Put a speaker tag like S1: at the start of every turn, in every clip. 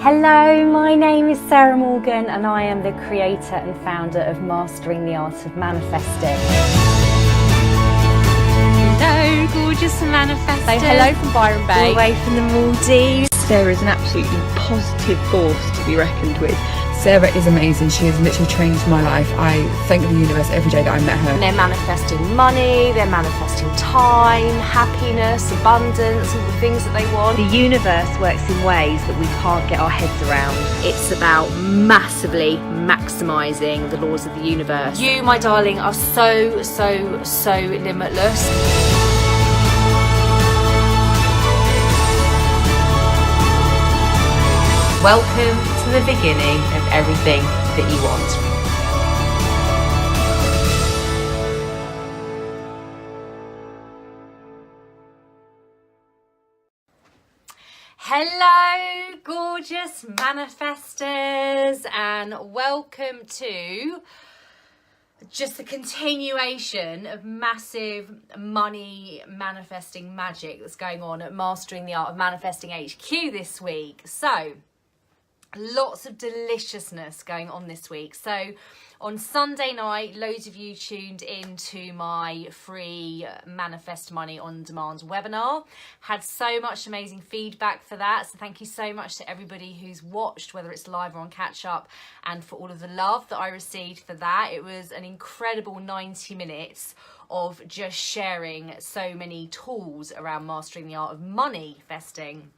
S1: Hello, my name is Sarah Morgan and I am the creator and founder of Mastering the Art of Manifesting.
S2: Hello, gorgeous manifestors.
S1: Say hello from Byron Bay.
S2: All the way from the Maldives.
S3: Sarah is an absolutely positive force to be reckoned with.
S4: Sarah is amazing. She has literally changed my life. I thank the universe every day that I met her.
S2: And they're manifesting money, they're manifesting time, happiness, abundance, all the things that they want.
S5: The universe works in ways that we can't get our heads around.
S2: It's about massively maximising the laws of the universe. You, my darling, are so limitless.
S6: Welcome to the beginning of everything that you want.
S2: Hello, gorgeous manifestors, and welcome to just the continuation of massive money manifesting magic that's going on at Mastering the Art of Manifesting HQ this week. So, lots of deliciousness going on this week. So on Sunday night, loads of you tuned into my free Manifest Money on Demand webinar. Had so much amazing feedback for that. So thank you so much to everybody who's watched, whether it's live or on catch up, and for all of the love that I received for that. It was an incredible 90 minutes of just sharing so many tools around mastering the art of money festing.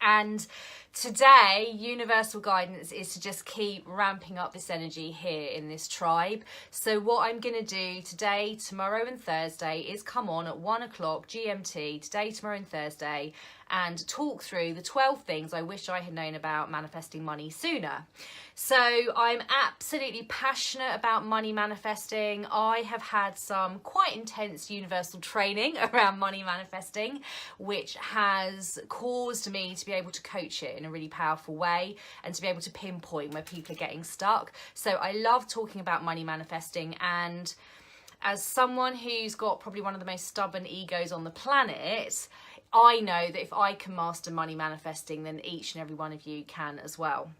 S2: And today, universal guidance is to just keep ramping up this energy here in this tribe. So what I'm going to do today, tomorrow and Thursday is come on at 1 o'clock GMT, today, tomorrow and Thursday, and talk through the 12 things I wish I had known about manifesting money sooner. So I'm absolutely passionate about money manifesting. I have had some quite intense universal training around money manifesting, which has caused me to be able to coach it in a really powerful way and to be able to pinpoint where people are getting stuck. So I love talking about money manifesting, and as someone who's got probably one of the most stubborn egos on the planet, I know that if I can master money manifesting, then each and every one of you can as well.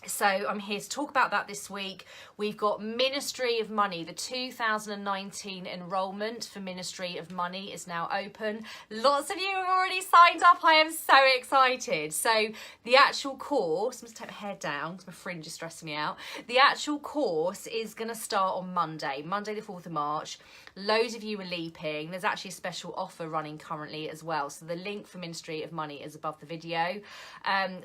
S2: So I'm here to talk about that this week. We've got Ministry of Money. The 2019 enrolment for Ministry of Money is now open. Lots of you have already signed up. I am so excited. So the actual course, I'm just take my hair down because my fringe is stressing me out. The actual course is going to start on Monday the 4th of March. Loads of you are leaping. There's actually a special offer running currently as well. So the link for Ministry of Money is above the video.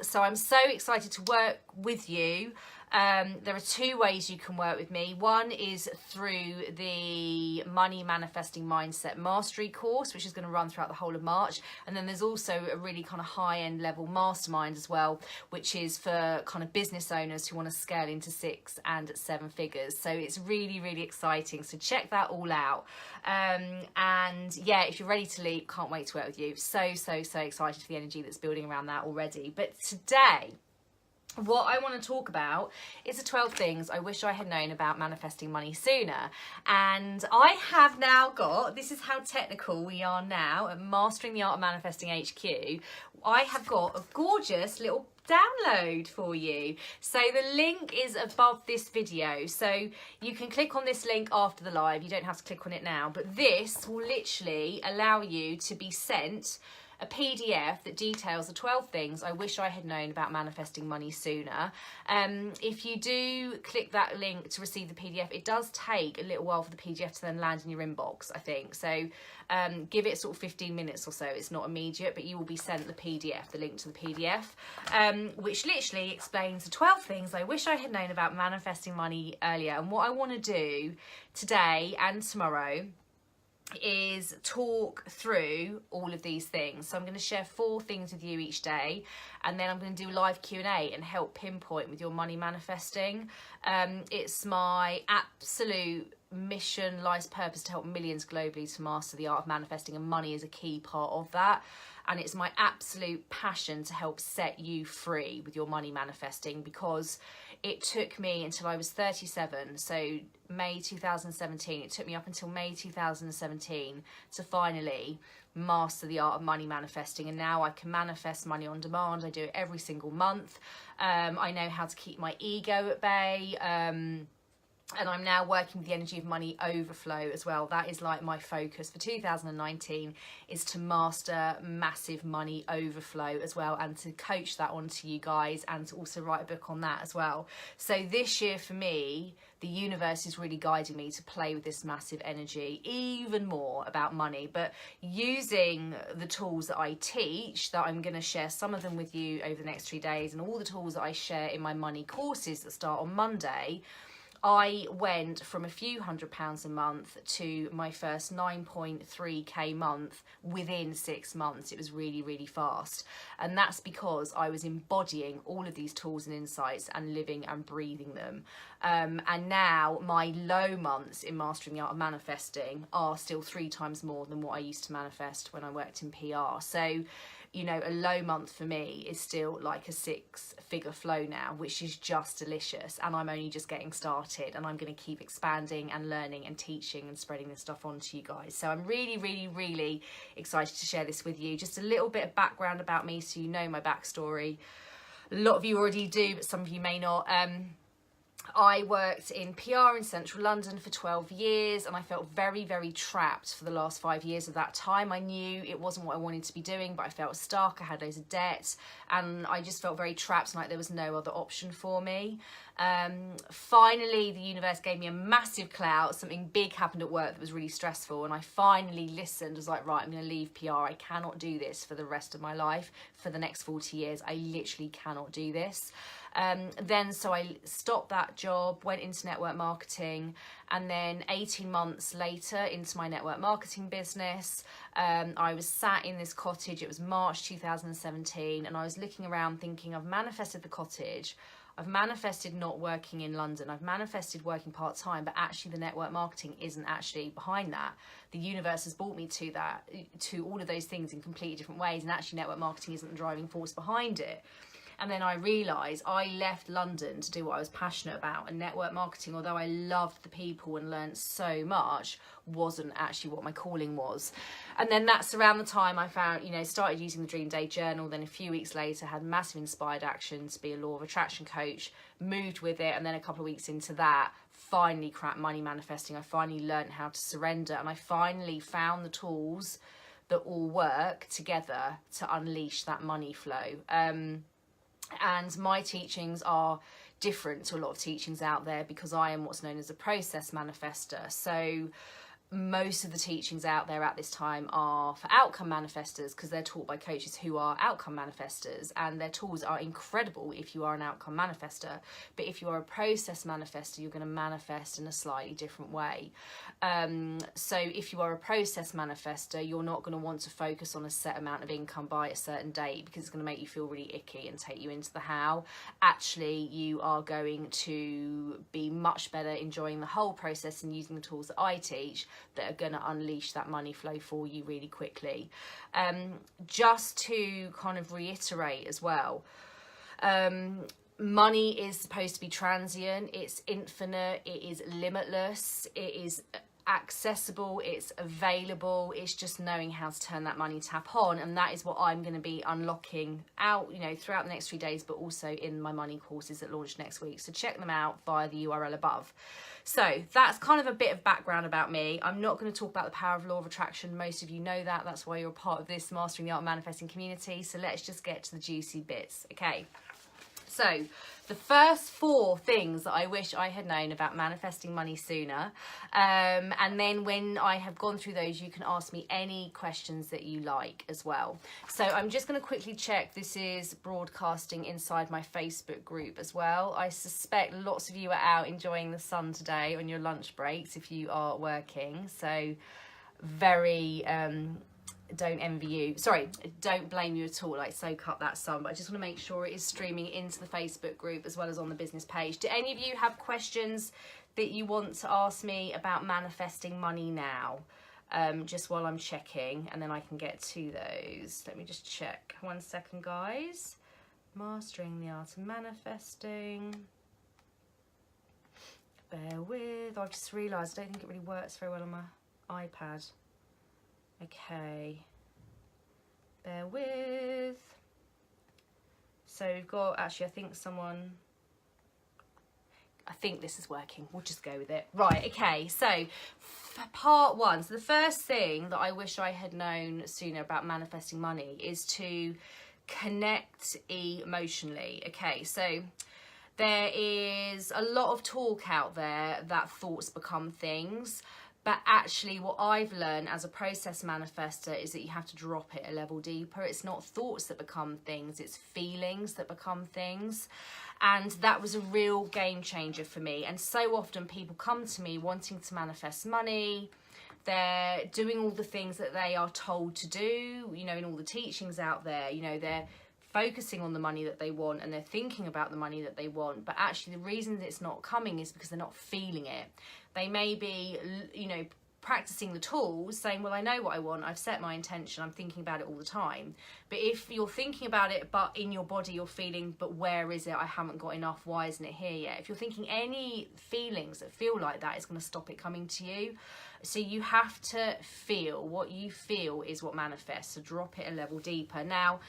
S2: So I'm so excited to work with you. There are two ways you can work with me. One is through the Money Manifesting Mindset Mastery course, which is going to run throughout the whole of March. And then there's also a really kind of high-end level mastermind as well, which is for kind of business owners who want to scale into 6 and 7 figures. So it's really exciting. So check that all out. And yeah, if you're ready to leap, can't wait to work with you. So excited for the energy that's building around that already. But today, what I want to talk about is the 12 things I wish I had known about manifesting money sooner. And I have now got, this is how technical we are now at Mastering the Art of Manifesting HQ. I have got a gorgeous little download for you. So the link is above this video. So you can click on this link after the live. You don't have to click on it now. But this will literally allow you to be sent a PDF that details the 12 things I wish I had known about manifesting money sooner. If you do click that link to receive the PDF, it does take a little while for the PDF to then land in your inbox, I think. So give it sort of 15 minutes or so. It's not immediate, but you will be sent the PDF, the link to the PDF, which literally explains the 12 things I wish I had known about manifesting money earlier. And what I want to do today and tomorrow is talk through all of these things. So I'm going to share 4 things with you each day, and then I'm going to do live Q&A and help pinpoint with your money manifesting. It's my absolute mission, life's purpose to help millions globally to master the art of manifesting, and money is a key part of that. And it's my absolute passion to help set you free with your money manifesting, because it took me until I was 37, so May 2017, it took me up until May 2017 to finally master the art of money manifesting, and now I can manifest money on demand. I do it every single month. I know how to keep my ego at bay, and I'm now working with the energy of money overflow as well. That is like my focus for 2019, is to master massive money overflow as well, and to coach that onto you guys, and to also write a book on that as well. So this year for me, the universe is really guiding me to play with this massive energy even more about money, but using the tools that I teach, that I'm going to share some of them with you over the next 3 days, and all the tools that I share in my money courses that start on Monday. I went from a few £100s a month to my first 9.3k month within 6 months. It was really, really fast. And that's because I was embodying all of these tools and insights and living and breathing them. And now my low months in mastering the art of manifesting are still 3 times more than what I used to manifest when I worked in PR. So, you know, a low month for me is still like a 6-figure flow now, which is just delicious. And I'm only just getting started, and I'm going to keep expanding and learning and teaching and spreading this stuff on to you guys. So I'm really, really, really excited to share this with you. Just a little bit of background about me so you know my backstory. A lot of you already do, but some of you may not. I worked in PR in central London for 12 years, and I felt very, very trapped for the last 5 years of that time. I knew it wasn't what I wanted to be doing, but I felt stuck. I had loads of debt, and I just felt very trapped, and like there was no other option for me. Finally, the universe gave me a massive clout. Something big happened at work that was really stressful, and I finally listened. I was like, right, I'm going to leave PR. I cannot do this for the rest of my life, for the next 40 years. I literally cannot do this. So I stopped that job, went into network marketing, and then 18 months later into my network marketing business. I was sat in this cottage. It was March 2017, and I was looking around thinking, I've manifested the cottage. I've manifested not working in London. I've manifested working part-time, but actually the network marketing isn't actually behind that. The universe has brought me to that, to all of those things in completely different ways, and actually network marketing isn't the driving force behind it. And then I realised I left London to do what I was passionate about, and network marketing, although I loved the people and learned so much, wasn't actually what my calling was. And then that's around the time I found, started using the Dream Day Journal. Then a few weeks later had massive inspired action to be a law of attraction coach, moved with it, and then a couple of weeks into that, finally cracked money manifesting. I finally learned how to surrender, and I finally found the tools that all work together to unleash that money flow. And my teachings are different to a lot of teachings out there because I am what's known as a process manifester. So most of the teachings out there at this time are for outcome manifestors, because they're taught by coaches who are outcome manifestors, and their tools are incredible if you are an outcome manifestor. But if you are a process manifestor, you're going to manifest in a slightly different way. So if you are a process manifestor, you're not going to want to focus on a set amount of income by a certain date, because it's going to make you feel really icky and take you into the how. Actually, you are going to be much better enjoying the whole process and using the tools that I teach that are going to unleash that money flow for you really quickly. Just to kind of reiterate as well, money is supposed to be transient, it's infinite, it is limitless, it is accessible, it's available. It's just knowing how to turn that money tap on, and that is what I'm going to be unlocking out, throughout the next 3 days, but also in my money courses that launch next week. So check them out via the URL above. So that's kind of a bit of background about me. I'm not going to talk about the power of law of attraction. Most of you know that. That's why you're a part of this Mastering the Art of Manifesting community. So let's just get to the juicy bits. Okay. So the first 4 things that I wish I had known about manifesting money sooner. And then when I have gone through those, you can ask me any questions that you like as well. So I'm just going to quickly check. This is broadcasting inside my Facebook group as well. I suspect lots of you are out enjoying the sun today on your lunch breaks if you are working. So very... don't envy you. Sorry, don't blame you at all. Like, soak up that sun. But I just want to make sure it is streaming into the Facebook group as well as on the business page. Do any of you have questions that you want to ask me about manifesting money now? Just while I'm checking, and then I can get to those. Let me just check. 1 second, guys. Mastering the Art of Manifesting. Bear with. I've just realised I don't think it really works very well on my iPad. Okay, bear with. So we've got, actually I think this is working, we'll just go with it. Right, okay, so part one. So the first thing that I wish I had known sooner about manifesting money is to connect emotionally. Okay, so there is a lot of talk out there that thoughts become things, but actually what I've learned as a process manifester is that you have to drop it a level deeper. It's not thoughts that become things, it's feelings that become things. And that was a real game changer for me. And so often people come to me wanting to manifest money. They're doing all the things that they are told to do, you know, in all the teachings out there. You know, they're focusing on the money that they want and they're thinking about the money that they want. But actually the reason that it's not coming is because they're not feeling it. They may be, you know, practicing the tools, saying, well, I know what I want, I've set my intention, I'm thinking about it all the time. But if you're thinking about it, but in your body you're feeling, but where is it? I haven't got enough. Why isn't it here yet? If you're thinking any feelings that feel like that, it's going to stop it coming to you. So you have to feel. What you feel is what manifests. So drop it a level deeper. Now,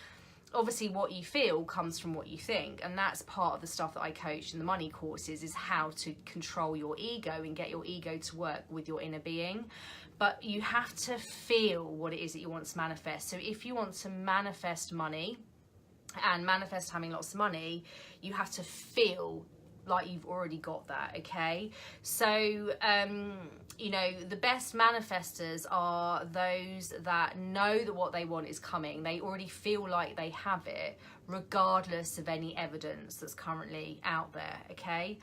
S2: obviously what you feel comes from what you think, and that's part of the stuff that I coach in the money courses, is how to control your ego and get your ego to work with your inner being. But you have to feel what it is that you want to manifest. So if you want to manifest money and manifest having lots of money, you have to feel like you've already got that. Okay, so you know, the best manifestors are those that know that what they want is coming. They already feel like they have it, regardless of any evidence that's currently out there. Okay,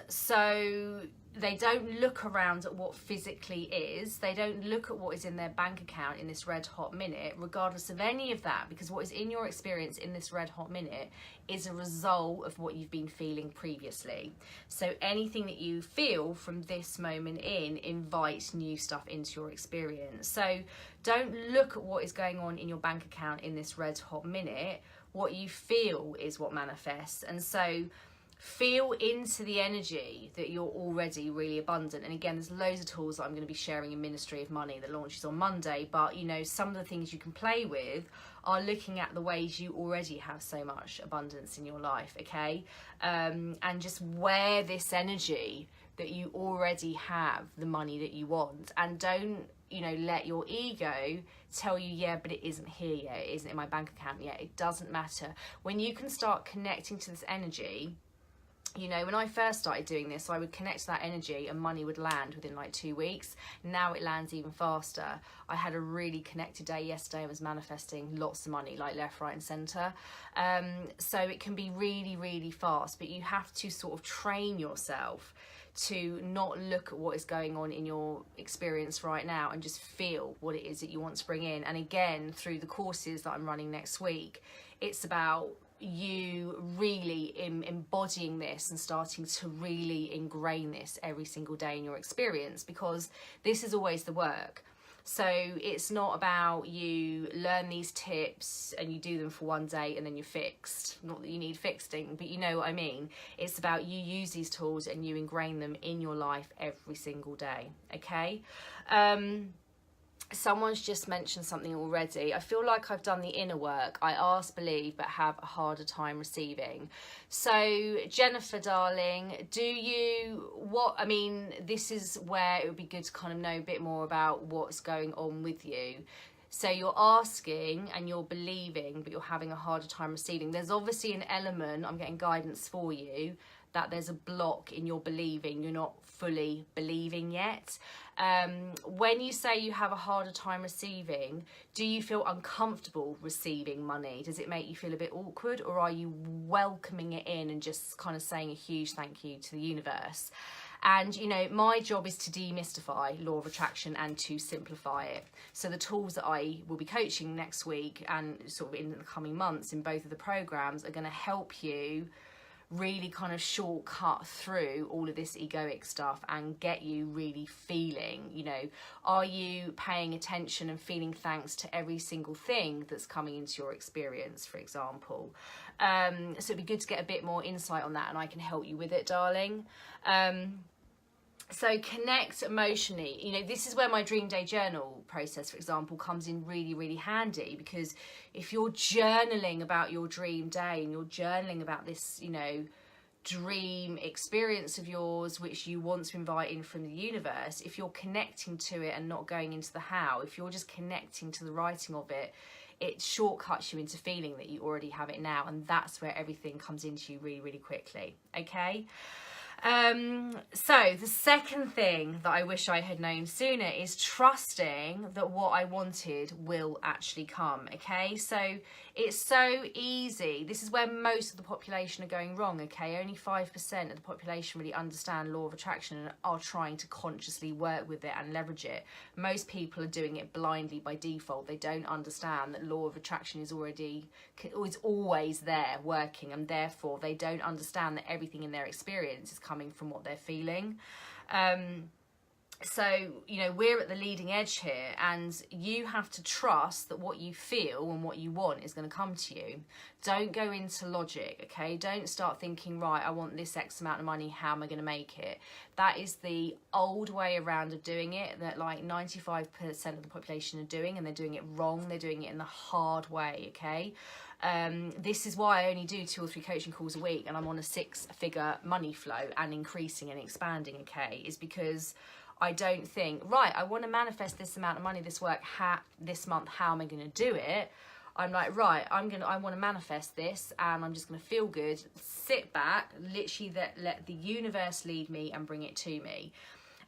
S2: so they don't look around at what physically is. They don't look at what is in their bank account in this red hot minute, regardless of any of that, because what is in your experience in this red hot minute is a result of what you've been feeling previously. So anything that you feel from this moment in invites new stuff into your experience. So don't look at what is going on in your bank account in this red hot minute. What you feel is what manifests. And so feel into the energy that you're already really abundant. And again, there's loads of tools that I'm going to be sharing in Ministry of Money that launches on Monday. But, you know, some of the things you can play with are looking at the ways you already have so much abundance in your life, okay? And just wear this energy that you already have the money that you want. And don't, you know, let your ego tell you, yeah, but it isn't here yet, it isn't in my bank account yet. It doesn't matter. When you can start connecting to this energy, you know, when I first started doing this, I would connect to that energy and money would land within like 2 weeks. Now it lands even faster. I had a really connected day yesterday. I was manifesting lots of money, like left, right and centre. So it can be really, really fast, but you have to sort of train yourself to not look at what is going on in your experience right now and just feel what it is that you want to bring in. And again, through the courses that I'm running next week, it's about you really embodying this and starting to really ingrain this every single day in your experience, because this is always the work. So it's not about you learn these tips and you do them for one day and then you're fixed. Not that you need fixing, but you know what I mean. It's about you use these tools and you ingrain them in your life every single day, okay? Someone's just mentioned something already. I feel like I've done the inner work. I ask, believe, but have a harder time receiving. So Jennifer, darling, I mean, this is where it would be good to kind of know a bit more about what's going on with you. So you're asking and you're believing, but you're having a harder time receiving. There's obviously an element, I'm getting guidance for you, that there's a block in your believing. You're not fully believing yet. When you say you have a harder time receiving, do you feel uncomfortable receiving money? Does it make you feel a bit awkward, or are you welcoming it in and just kind of saying a huge thank you to the universe? And, you know, my job is to demystify law of attraction and to simplify it. So the tools that I will be coaching next week and sort of in the coming months in both of the programs are going to help you really kind of shortcut through all of this egoic stuff and get you really feeling, you know, are you paying attention and feeling thanks to every single thing that's coming into your experience, for example. So it'd be good to get a bit more insight on that, and I can help you with it, darling. So connect emotionally. You know, this is where my dream day journal process, for example, comes in really, really handy, because if you're journaling about your dream day and you're journaling about this, you know, dream experience of yours which you want to invite in from the universe, if you're connecting to it and not going into the how, if you're just connecting to the writing of it, it shortcuts you into feeling that you already have it now, and that's where everything comes into you really, really quickly. Okay. So the second thing that I wish I had known sooner is trusting that what I wanted will actually come. Okay, so it's so easy. This is where most of the population are going wrong. Okay, only 5% of the population really understand law of attraction and are trying to consciously work with it and leverage it. Most people are doing it blindly by default. They don't understand that law of attraction is always there working, and therefore they don't understand that everything in their experience is coming from what they're feeling. So, you know, we're at the leading edge here, and you have to trust that what you feel and what you want is going to come to you. Don't go into logic, okay? Don't start thinking, right, I want this X amount of money, how am I going to make it? That is the old way around of doing it, that like 95% of the population are doing, and they're doing it wrong. They're doing it in the hard way, okay? This is why I only do 2 or 3 coaching calls a week, and I'm on a 6-figure money flow and increasing and expanding, okay? Is because I don't think, right, I want to manifest this amount of money, this month, how am I going to do it? I'm like, right, I want to manifest this, and I'm just going to feel good, sit back, literally let the universe lead me and bring it to me.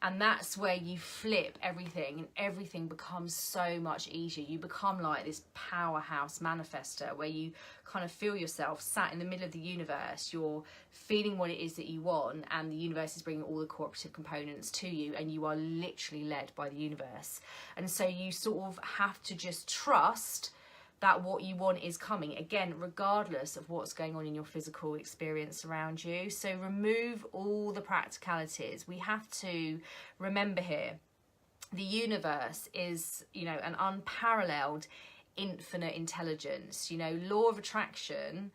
S2: And that's where you flip everything, and everything becomes so much easier. You become like this powerhouse manifester, where you kind of feel yourself sat in the middle of the universe. You're feeling what it is that you want, and the universe is bringing all the cooperative components to you, and you are literally led by the universe. And so you sort of have to just trust that what you want is coming, again, regardless of what's going on in your physical experience around you. So remove all the practicalities. We have to remember here, the universe is, you know, an unparalleled infinite intelligence. You know, law of attraction,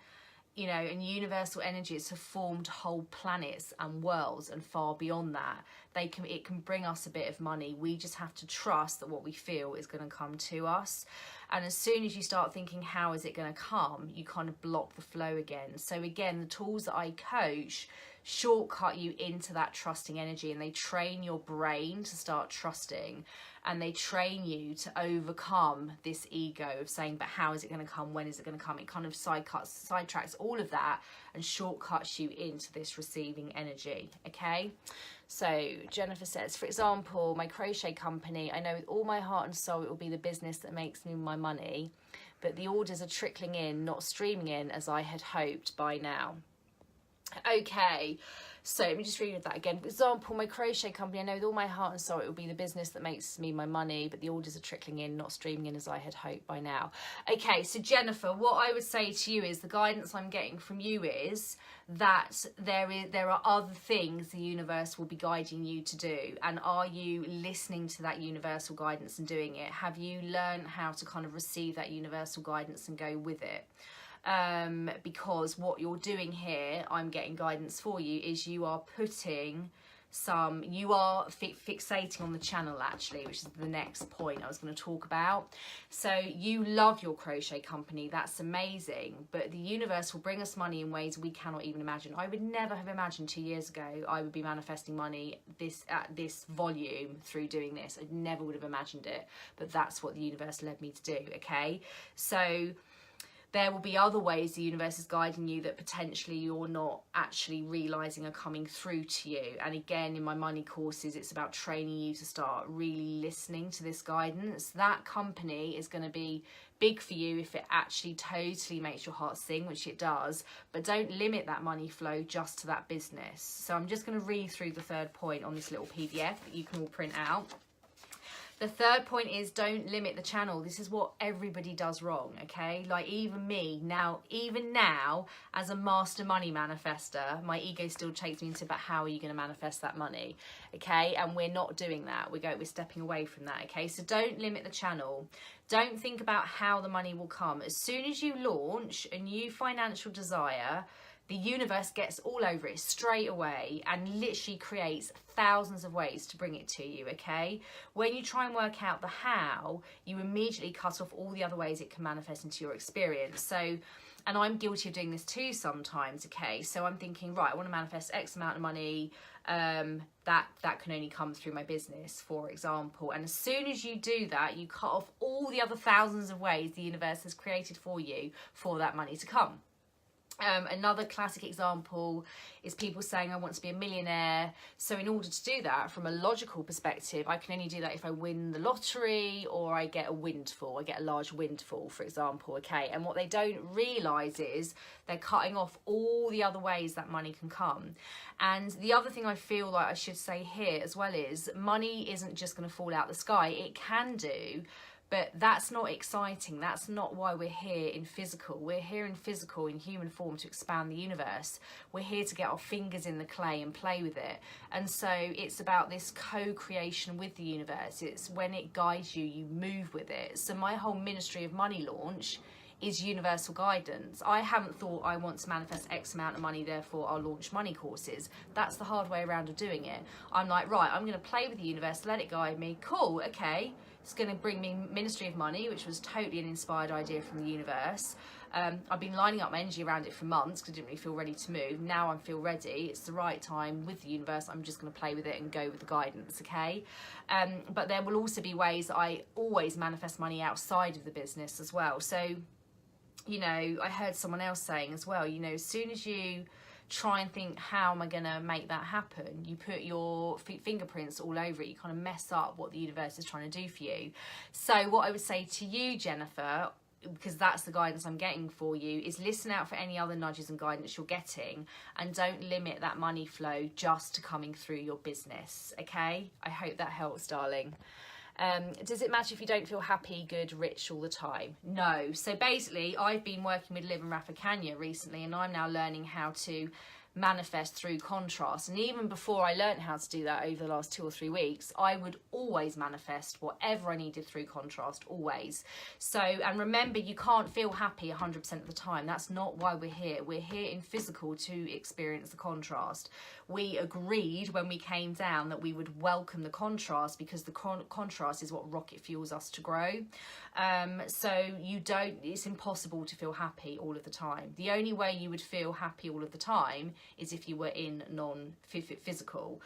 S2: you know, and universal energies have formed whole planets and worlds and far beyond that. It can bring us a bit of money. We just have to trust that what we feel is going to come to us. And as soon as you start thinking, how is it going to come, you kind of block the flow again. So again, the tools that I coach shortcut you into that trusting energy, and they train your brain to start trusting, and they train you to overcome this ego of saying, but how is it going to come? When is it going to come? It kind of sidetracks all of that and shortcuts you into this receiving energy, okay? So Jennifer says, for example, my crochet company, I know with all my heart and soul it will be the business that makes me my money, but the orders are trickling in, not streaming in as I had hoped by now. Okay, so let me just read that again. For example, my crochet company, I know with all my heart and soul it will be the business that makes me my money, but the orders are trickling in, not streaming in as I had hoped by now. Okay, so Jennifer, what I would say to you is, the guidance I'm getting from you is that there are other things the universe will be guiding you to do, and are you listening to that universal guidance and doing it? Have you learned how to kind of receive that universal guidance and go with it? Because what you're doing here, I'm getting guidance for you, is you are fixating on the channel, actually, which is the next point I was going to talk about. So you love your crochet company, that's amazing, but the universe will bring us money in ways we cannot even imagine. I would never have imagined 2 years ago I would be manifesting money at this volume through doing this. I never would have imagined it, but that's what the universe led me to do, okay? So there will be other ways the universe is guiding you that potentially you're not actually realising are coming through to you. And again, in my money courses, it's about training you to start really listening to this guidance. That company is going to be big for you if it actually totally makes your heart sing, which it does, but don't limit that money flow just to that business. So I'm just going to read through the third point on this little PDF that you can all print out. The third point is, don't limit the channel. This is what everybody does wrong, okay? Like even me, even now, as a master money manifester, my ego still takes me into, but how are you going to manifest that money, okay? And we're not doing that. We're stepping away from that, okay? So don't limit the channel. Don't think about how the money will come. As soon as you launch a new financial desire, the universe gets all over it straight away and literally creates thousands of ways to bring it to you, okay? When you try and work out the how, you immediately cut off all the other ways it can manifest into your experience. So, and I'm guilty of doing this too sometimes, okay? So I'm thinking, right, I want to manifest X amount of money, that can only come through my business, for example. And as soon as you do that, you cut off all the other thousands of ways the universe has created for you for that money to come. Another classic example is people saying, I want to be a millionaire. So in order to do that, from a logical perspective, I can only do that if I win the lottery or I get a windfall. I get a large windfall, for example, okay? And what they don't realise is they're cutting off all the other ways that money can come. And the other thing I feel like I should say here as well is money isn't just going to fall out the sky. It can do, but that's not exciting. That's not why we're here in physical. We're here in physical, in human form, to expand the universe. We're here to get our fingers in the clay and play with it. And so it's about this co-creation with the universe. It's when it guides you, you move with it. So my whole Ministry of Money launch is universal guidance. I haven't thought I want to manifest X amount of money, therefore I'll launch money courses. That's the hard way around of doing it. I'm like, right, I'm going to play with the universe, let it guide me. Cool, okay. It's going to bring me Ministry of Money, which was totally an inspired idea from the universe. I've been lining up my energy around it for months because I didn't really feel ready to move. Now I feel ready. It's the right time with the universe. I'm just going to play with it and go with the guidance, okay? But there will also be ways that I always manifest money outside of the business as well. So, you know, I heard someone else saying as well, you know, as soon as you try and think, how am I going to make that happen? You put your fingerprints all over it. You kind of mess up what the universe is trying to do for you. So what I would say to you, Jennifer, because that's the guidance I'm getting for you, is listen out for any other nudges and guidance you're getting, and don't limit that money flow just to coming through your business, okay? I hope that helps, darling. Does it matter if you don't feel happy, good, rich all the time? No. So basically, I've been working with Liv and Rafa Kanya recently, and I'm now learning how to manifest through contrast. And even before I learned how to do that over the last 2 or 3 weeks, I would always manifest whatever I needed through contrast, always. So, and remember, you can't feel happy 100% of the time. That's not why we're here. We're here in physical to experience the contrast. We agreed when we came down that we would welcome the contrast, because the contrast is what rocket fuels us to grow. So it's impossible to feel happy all of the time. The only way you would feel happy all of the time is if you were in non-physical.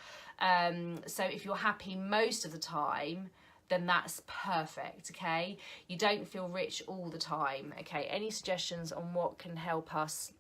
S2: So if you're happy most of the time, then that's perfect, okay? You don't feel rich all the time, okay? Any suggestions on what can help us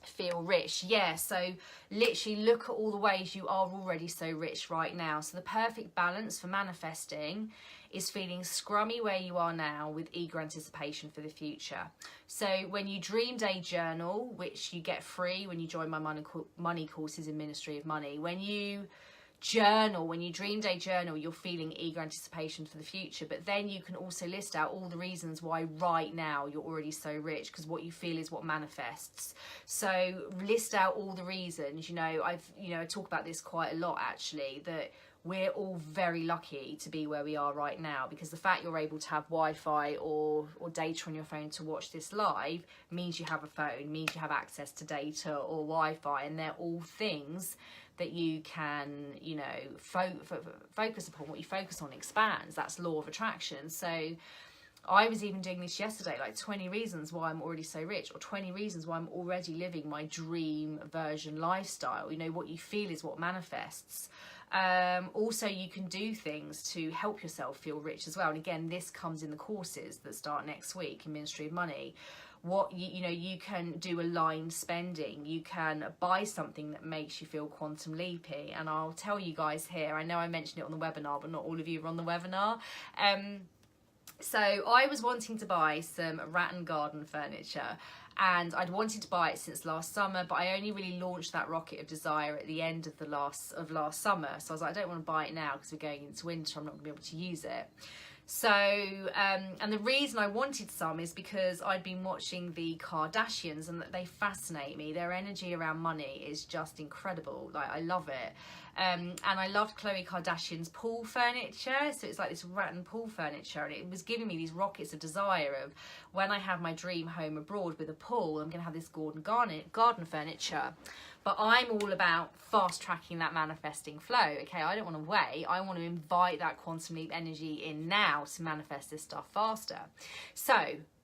S2: feel rich? Yeah, so literally look at all the ways you are already so rich right now. So the perfect balance for manifesting is feeling scrummy where you are now with eager anticipation for the future. So when you dream day journal, which you get free when you join my money courses in Ministry of Money, when you journal, when you dream day journal, you're feeling eager anticipation for the future. But then you can also list out all the reasons why right now you're already so rich, because what you feel is what manifests. So list out all the reasons. I talk about this quite a lot actually, that we're all very lucky to be where we are right now, because the fact you're able to have Wi-Fi or data on your phone to watch this live means you have a phone, means you have access to data or Wi-Fi, and they're all things that you can, focus upon. What you focus on expands. That's law of attraction. So I was even doing this yesterday, like 20 reasons why I'm already so rich, or 20 reasons why I'm already living my dream version lifestyle. What you feel is what manifests. Also, you can do things to help yourself feel rich as well. And again, this comes in the courses that start next week in Ministry of Money. What you can do aligned spending. You can buy something that makes you feel quantum leapy. And I'll tell you guys here, I know I mentioned it on the webinar, but not all of you are on the webinar. So I was wanting to buy some Rattan garden furniture, and I'd wanted to buy it since last summer, but I only really launched that rocket of desire at the end of last summer. So I was like, I don't want to buy it now because we're going into winter. I'm not going to be able to use it. So, and the reason I wanted some is because I'd been watching the Kardashians, and they fascinate me. Their energy around money is just incredible. Like, I love it. And I loved Khloe Kardashian's pool furniture. So it's like this rattan pool furniture, and it was giving me these rockets of desire of when I have my dream home abroad with a pool, I'm going to have this garden furniture. But I'm all about fast tracking that manifesting flow. Okay, I don't want to wait. I want to invite that quantum leap energy in now to manifest this stuff faster. So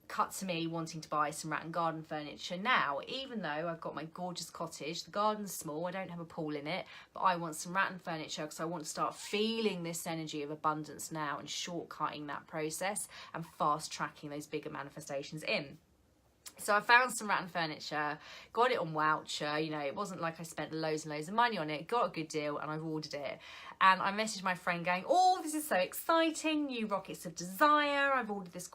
S2: cut to me wanting to buy some Rattan garden furniture now, even though I've got my gorgeous cottage. The garden's small, I don't have a pool in it, but I want some Rattan furniture because I want to start feeling this energy of abundance now and shortcutting that process and fast tracking those bigger manifestations in. So I found some Rattan furniture, got it on voucher, you know, it wasn't like I spent loads and loads of money on it, got a good deal, and I've ordered it. And I messaged my friend going, oh, this is so exciting, new rockets of desire, I've ordered this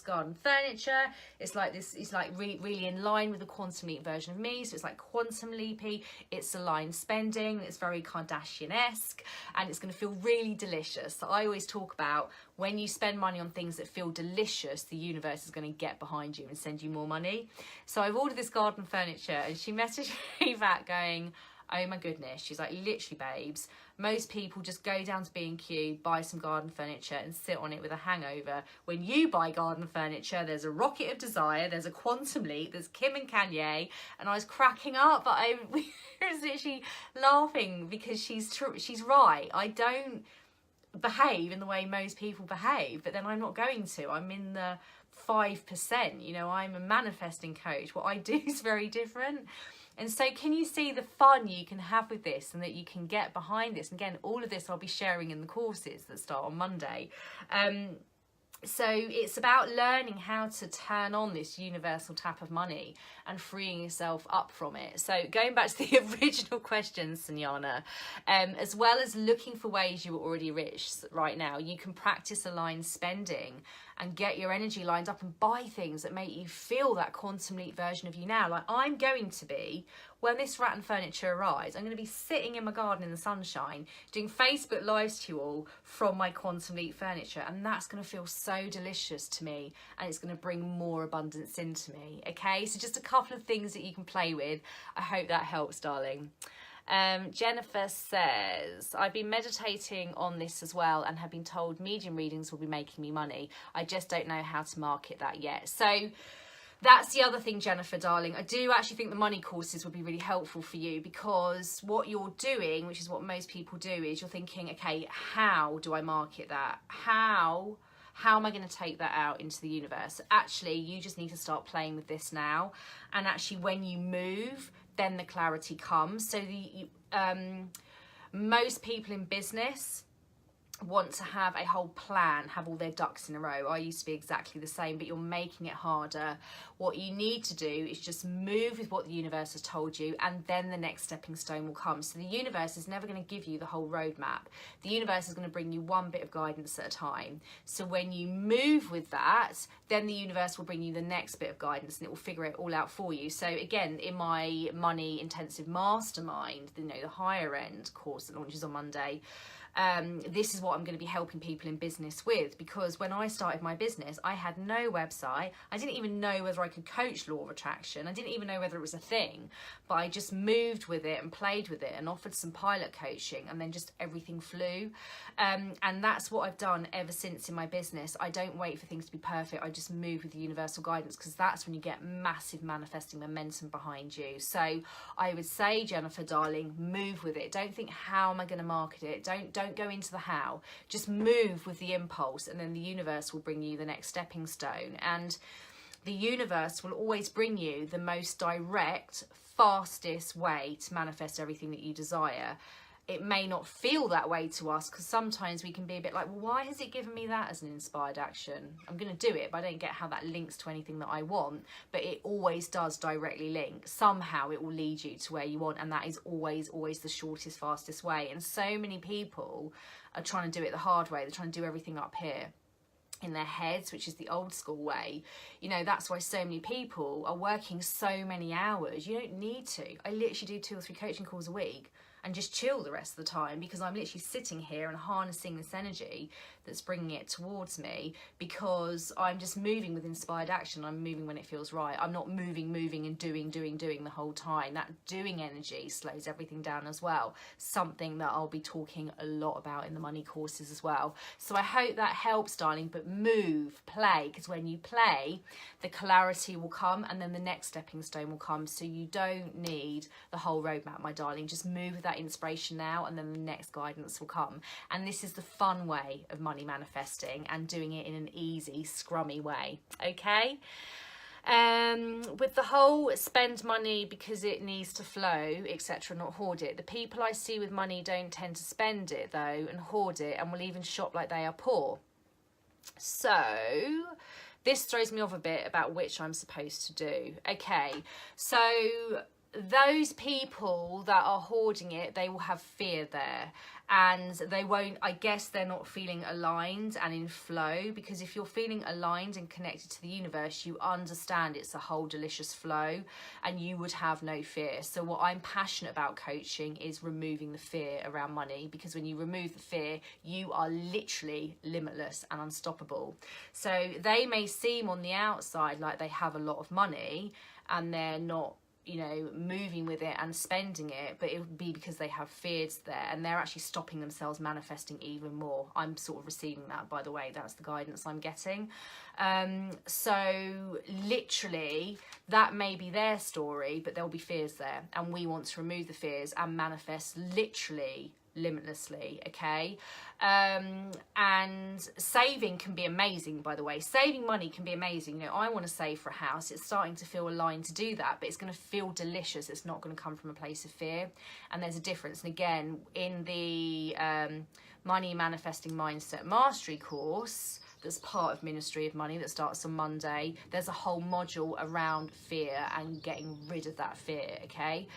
S2: garden furniture, it's like this, it's like really in line with the quantum leap version of me, so it's like quantum leapy, it's aligned spending, it's very Kardashian-esque, and it's going to feel really delicious. So I always talk about when you spend money on things that feel delicious, the universe is going to get behind you and send you more money. So I've ordered this garden furniture, and she messaged me back going, oh my goodness, she's like, literally babes, most people just go down to B&Q, buy some garden furniture and sit on it with a hangover. When you buy garden furniture, there's a rocket of desire, there's a quantum leap, there's Kim and Kanye, and I was cracking up, but I was literally laughing because she's right. I don't behave in the way most people behave, but then I'm not going to. I'm in the 5%, you know, I'm a manifesting coach. What I do is very different. And so can you see the fun you can have with this and that you can get behind this? And again, all of this I'll be sharing in the courses that start on Monday. So it's about learning how to turn on this universal tap of money and freeing yourself up from it. So going back to the original question, Sanjana, as well as looking for ways you are already rich right now, you can practice aligned spending and get your energy lined up and buy things that make you feel that quantum leap version of you now. Like I'm going to be, when this Rattan furniture arrives, I'm going to be sitting in my garden in the sunshine, doing Facebook Lives to you all from my quantum leap furniture. And that's going to feel so delicious to me. And it's going to bring more abundance into me. Okay, so just a couple of things that you can play with. I hope that helps, darling. Jennifer says, I've been meditating on this as well and have been told medium readings will be making me money. I just don't know how to market that yet. So that's the other thing, Jennifer, darling. I do actually think the money courses would be really helpful for you, because what you're doing, which is what most people do, is you're thinking, okay, how do I market that? How am I going to take that out into the universe? Actually, you just need to start playing with this now. And actually, when you move, then the clarity comes. So most people in business want to have a whole plan, have all their ducks in a row. I used to be exactly the same, but you're making it harder. What you need to do is just move with what the universe has told you, and then the next stepping stone will come. So the universe is never going to give you the whole roadmap. The universe is going to bring you one bit of guidance at a time. So when you move with that, then the universe will bring you the next bit of guidance, and it will figure it all out for you. So again, in my money intensive mastermind, you know, the higher end course that launches on Monday, this is what I'm going to be helping people in business with, because when I started my business, I had no website. I didn't even know whether I could coach law of attraction. I didn't even know whether it was a thing, but I just moved with it and played with it and offered some pilot coaching, and then just everything flew. And that's what I've done ever since in my business. I don't wait for things to be perfect. I just move with the universal guidance, because that's when you get massive manifesting momentum behind you. So I would say, Jennifer, darling, move with it. Don't think, how am I going to market it? Don't go into the how. Just move with the impulse, and then the universe will bring you the next stepping stone. And the universe will always bring you the most direct, fastest way to manifest everything that you desire. It may not feel that way to us, because sometimes we can be a bit like, well, why has it given me that as an inspired action? I'm going to do it, but I don't get how that links to anything that I want. But it always does directly link. Somehow it will lead you to where you want, and that is always the shortest, fastest way. And so many people are trying to do it the hard way. They're trying to do everything up here in their heads, which is the old school way. You know, that's why so many people are working so many hours. You don't need to. I literally do 2 or 3 coaching calls a week. and just chill the rest of the time, because I'm literally sitting here and harnessing this energy that's bringing it towards me, because I'm just moving with inspired action. I'm moving when it feels right. I'm not moving and doing the whole time. That doing energy slows everything down as well, something that I'll be talking a lot about in the money courses as well. So I hope that helps, darling. But move, play, because when you play, the clarity will come, and then the next stepping stone will come. So you don't need the whole roadmap, my darling. Just move with that inspiration now, and then the next guidance will come. And this is the fun way of money manifesting, and doing it in an easy, scrummy way. Okay. With the whole spend money because it needs to flow, etc., not hoard it. The people I see with money don't tend to spend it though and hoard it, and will even shop like they are poor. So this throws me off a bit about which I'm supposed to do. Okay, so those people that are hoarding it, they will have fear there, and they won't, I guess they're not feeling aligned and in flow, because if you're feeling aligned and connected to the universe, you understand it's a whole delicious flow, and you would have no fear. So what I'm passionate about coaching is removing the fear around money, because when you remove the fear, you are literally limitless and unstoppable. So they may seem on the outside like they have a lot of money and they're not, you know, moving with it and spending it, but it would be because they have fears there, and they're actually stopping themselves manifesting even more. I'm sort of receiving that, by the way. That's the guidance I'm getting. So literally that may be their story, but there'll be fears there, and we want to remove the fears and manifest literally limitlessly. Okay. And saving can be amazing, by the way. Saving money can be amazing. You know, I want to save for a house. It's starting to feel aligned to do that, but it's going to feel delicious. It's not going to come from a place of fear, and there's a difference. And again, in the Money Manifesting Mindset Mastery course, that's part of Ministry of Money, that starts on Monday, there's a whole module around fear and getting rid of that fear. Okay.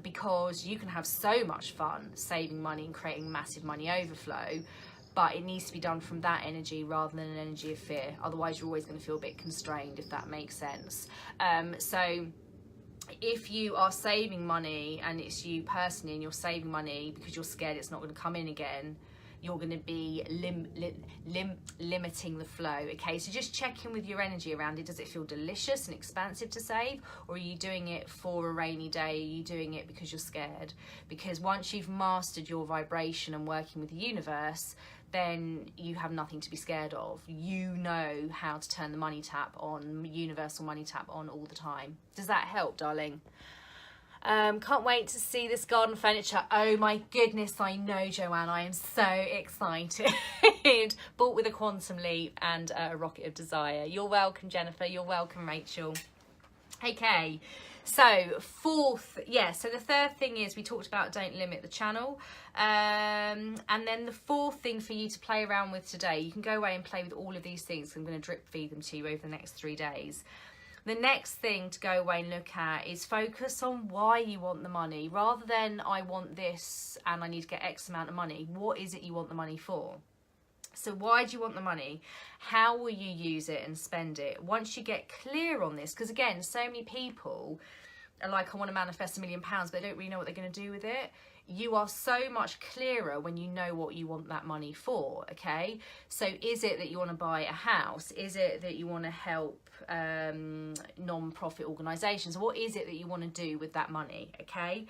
S2: Because you can have so much fun saving money and creating massive money overflow, but it needs to be done from that energy rather than an energy of fear. Otherwise you're always going to feel a bit constrained, if that makes sense. So if you are saving money, and it's you personally, and you're saving money because you're scared it's not going to come in again, you're going to be limiting the flow. Okay, so just check in with your energy around it. Does it feel delicious and expansive to save, or are you doing it for a rainy day? Are you doing it because you're scared? Because once you've mastered your vibration and working with the universe, then you have nothing to be scared of. You know how to turn the money tap on, universal money tap on, all the time. Does that help, darling? Can't wait to see this garden furniture. Oh my goodness, I know, Joanne, I am so excited. Bought with a quantum leap and a rocket of desire. You're welcome, Jennifer. You're welcome, Rachel. Okay, so so the third thing is, we talked about don't limit the channel. And then the fourth thing for you to play around with today, you can go away and play with all of these things. I'm going to drip feed them to you over the next 3 days. The next thing to go away and look at is focus on why you want the money, rather than I want this and I need to get X amount of money. What is it you want the money for? So why do you want the money? How will you use it and spend it? Once you get clear on this, because again, so many people are like, I want to manifest £1 million, but they don't really know what they're going to do with it. You are so much clearer when you know what you want that money for. Okay, so is it that you want to buy a house? Is it that you want to help non-profit organisations? What is it that you want to do with that money? Okay,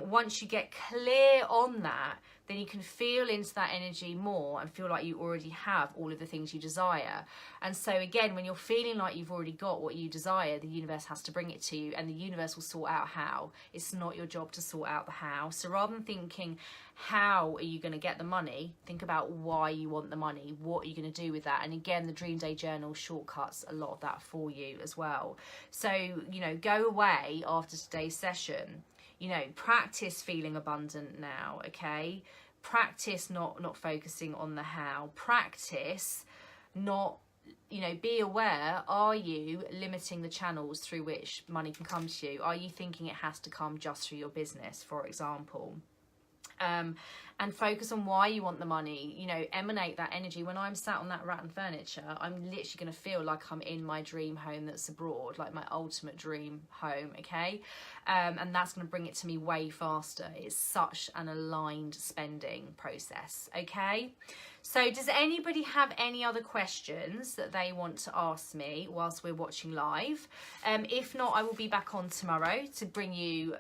S2: once you get clear on that, then you can feel into that energy more and feel like you already have all of the things you desire. And so again, when you're feeling like you've already got what you desire, the universe has to bring it to you, and the universe will sort out how. It's not your job to sort out the how. So rather than thinking, how are you going to get the money, think about why you want the money. What are you going to do with that? And again, the Dream Day Journal shortcuts a lot of that for you as well. So, you know, go away after today's session, you know, practice feeling abundant now. Okay, practice not focusing on the how. Practice not, you know, be aware, are you limiting the channels through which money can come to you? Are you thinking it has to come just through your business, for example? And focus on why you want the money, you know, emanate that energy. When I'm sat on that rattan furniture, I'm literally going to feel like I'm in my dream home that's abroad, like my ultimate dream home, okay? And that's going to bring it to me way faster. It's such an aligned spending process, okay? So does anybody have any other questions that they want to ask me whilst we're watching live? If not, I will be back on tomorrow to bring you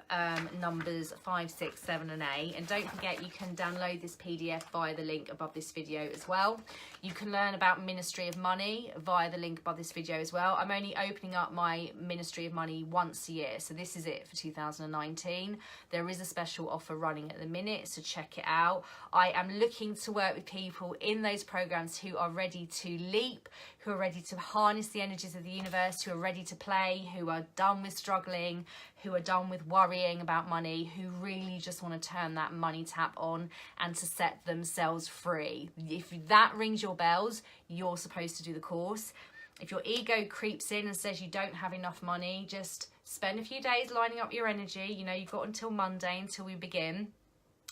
S2: numbers 5, 6, 7 and 8. And don't forget, you can download this PDF via the link above this video as well. You can learn about Ministry of Money via the link above this video as well. I'm only opening up my Ministry of Money once a year, so this is it for 2019. There is a special offer running at the minute, so check it out. I am looking to work with people in those programs who are ready to leap, who are ready to harness the energies of the universe, who are ready to play, who are done with struggling, who are done with worrying about money, who really just want to turn that money tap on and to set themselves free. If that rings your bells, you're supposed to do the course. If your ego creeps in and says you don't have enough money, just spend a few days lining up your energy. You know, you've got until Monday until we begin.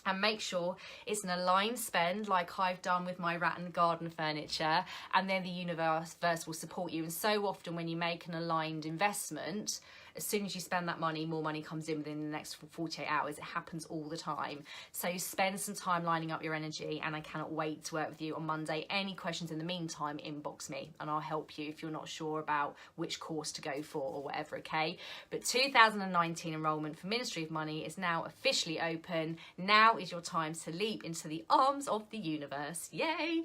S2: And make sure it's an aligned spend like I've done with my rattan garden furniture, and then the universe will support you. And so often when you make an aligned investment, as soon as you spend that money, more money comes in within the next 48 hours. It happens all the time. So spend some time lining up your energy, and I cannot wait to work with you on Monday. Any questions in the meantime, inbox me and I'll help you if you're not sure about which course to go for or whatever, okay? But 2019 enrollment for Ministry of Money is now officially open. Now is your time to leap into the arms of the universe. Yay!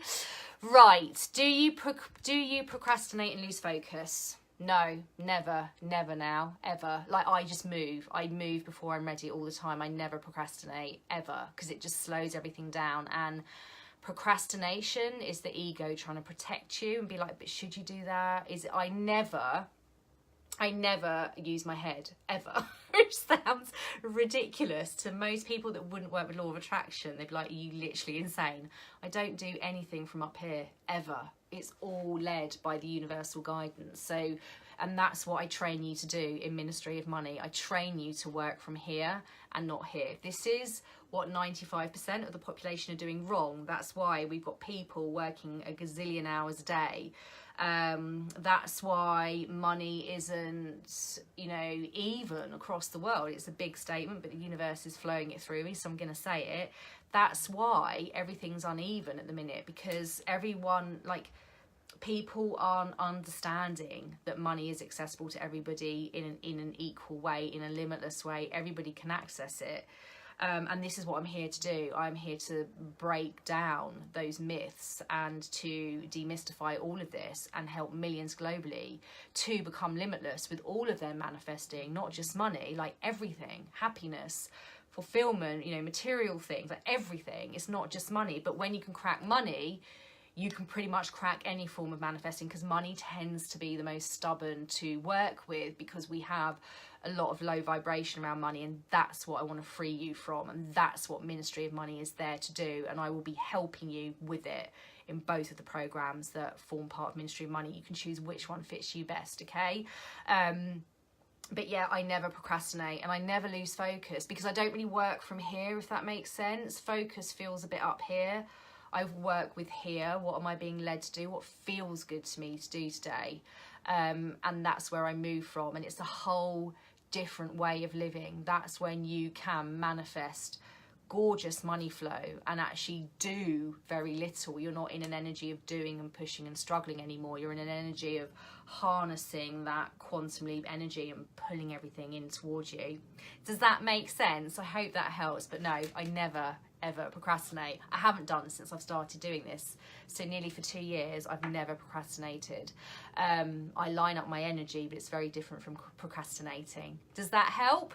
S2: Right, do you procrastinate and lose focus? No, never now, ever. Like, I just move. I move before I'm ready all the time. I never procrastinate, ever, because it just slows everything down. And procrastination is the ego trying to protect you and be like, but should you do that? I never use my head, ever. Which sounds ridiculous to most people that wouldn't work with law of attraction. They'd be like, are you literally insane? I don't do anything from up here, ever. It's all led by the universal guidance. So, and that's what I train you to do in Ministry of Money. I train you to work from here and not here. This is what 95% of the population are doing wrong. That's why we've got people working a gazillion hours a day. That's why money isn't, you know, even across the world. It's a big statement, but the universe is flowing it through me, so I'm going to say it. That's why everything's uneven at the minute, because everyone, like, people aren't understanding that money is accessible to everybody in an equal way, in a limitless way. Everybody can access it. And this is what I'm here to do. I'm here to break down those myths and to demystify all of this and help millions globally to become limitless with all of them manifesting, not just money, like everything, happiness, fulfillment, you know, material things, like everything. It's not just money. But when you can crack money, you can pretty much crack any form of manifesting, because money tends to be the most stubborn to work with, because we have a lot of low vibration around money, and that's what I want to free you from, and that's what Ministry of Money is there to do, and I will be helping you with it in both of the programs that form part of Ministry of Money. You can choose which one fits you best, okay? But yeah, I never procrastinate and I never lose focus, because I don't really work from here, if that makes sense. Focus feels a bit up here. I work with here. What am I being led to do? What feels good to me to do today? And that's where I move from. And it's a whole different way of living. That's when you can manifest gorgeous money flow and actually do very little. You're not in an energy of doing and pushing and struggling anymore. You're in an energy of harnessing that quantum leap energy and pulling everything in towards you. Does that make sense? I hope that helps. But no, I never ever procrastinate. I haven't done since I've started doing this. So nearly for 2 years, I've never procrastinated. I line up my energy, but it's very different from procrastinating. Does that help?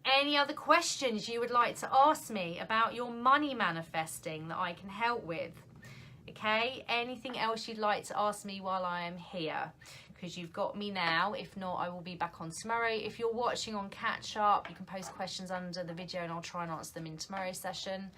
S2: Any other questions you would like to ask me about your money manifesting that I can help with? Okay, anything else you'd like to ask me while I am here? Because you've got me now. If not, I will be back on tomorrow. If you're watching on catch up, you can post questions under the video and I'll try and answer them in tomorrow's session.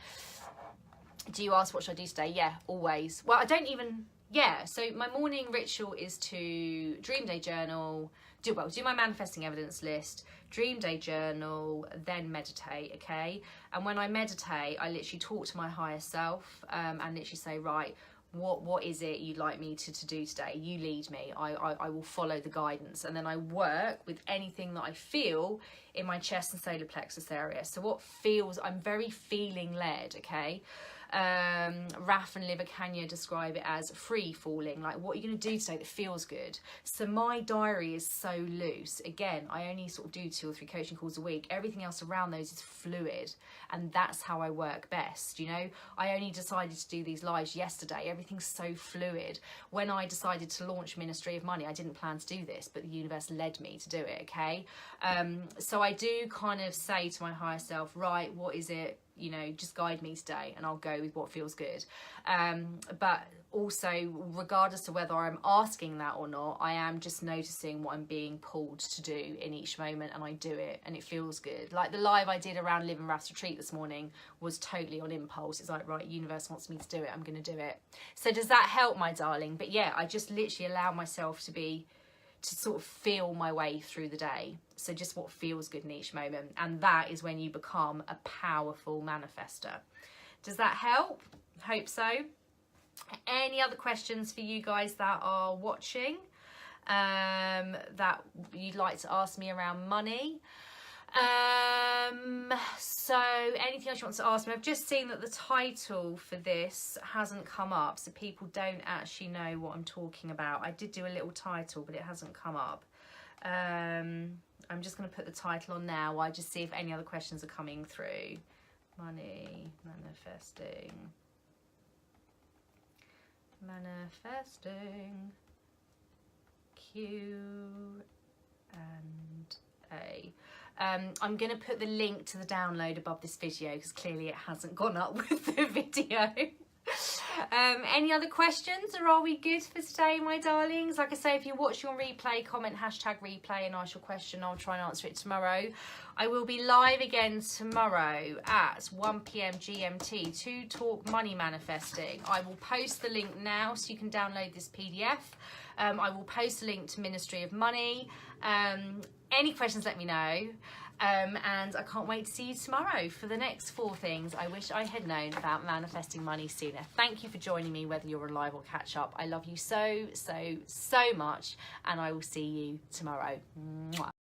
S2: Do you ask what should I do today? Yeah, always. Well, I don't even yeah, so my morning ritual is to dream day journal, do my manifesting evidence list, dream day journal, then meditate, okay? And when I meditate, I literally talk to my higher self and literally say, right, what is it you'd like me to do today? You lead me. I will follow the guidance. And then I work with anything that I feel in my chest and solar plexus area. So what feels, I'm very feeling led, okay? Raf and Liva Kanya describe it as free falling, like what are you going to do today that feels good? So my diary is so loose. Again, I only sort of do 2 or 3 coaching calls a week. Everything else around those is fluid, and that's how I work best. You know, I only decided to do these lives yesterday. Everything's so fluid. When I decided to launch Ministry of Money, I didn't plan to do this, but the universe led me to do it, okay? So I do kind of say to my higher self, right, what is it? You know, just guide me today and I'll go with what feels good. But also, regardless of whether I'm asking that or not, I am just noticing what I'm being pulled to do in each moment, and I do it and it feels good. Like the live I did around Live and Raf's retreat this morning was totally on impulse. It's like, right, universe wants me to do it, I'm going to do it. So does that help, my darling? But yeah, I just literally allow myself to sort of feel my way through the day. So just what feels good in each moment. And that is when you become a powerful manifester. Does that help? Hope so. Any other questions for you guys that are watching that you'd like to ask me around money? So anything else you want to ask me? I've just seen that the title for this hasn't come up, so people don't actually know what I'm talking about. I did do a little title, but it hasn't come up. I'm just going to put the title on now while I just see if any other questions are coming through. Money, manifesting, Q and A. I'm going to put the link to the download above this video because clearly it hasn't gone up with the video. Any other questions, or are we good for today, my darlings? Like I say, if you're watching on replay, comment #replay and ask your question. I'll try and answer it tomorrow. I will be live again tomorrow at 1 PM GMT to talk money manifesting. I will post the link now so you can download this PDF. I will post a link to Ministry of Money. Any questions, let me know. And I can't wait to see you tomorrow for the next 4 things I wish I had known about manifesting money sooner. Thank you for joining me, whether you're alive or catch up. I love you so, so, so much, and I will see you tomorrow. Mwah.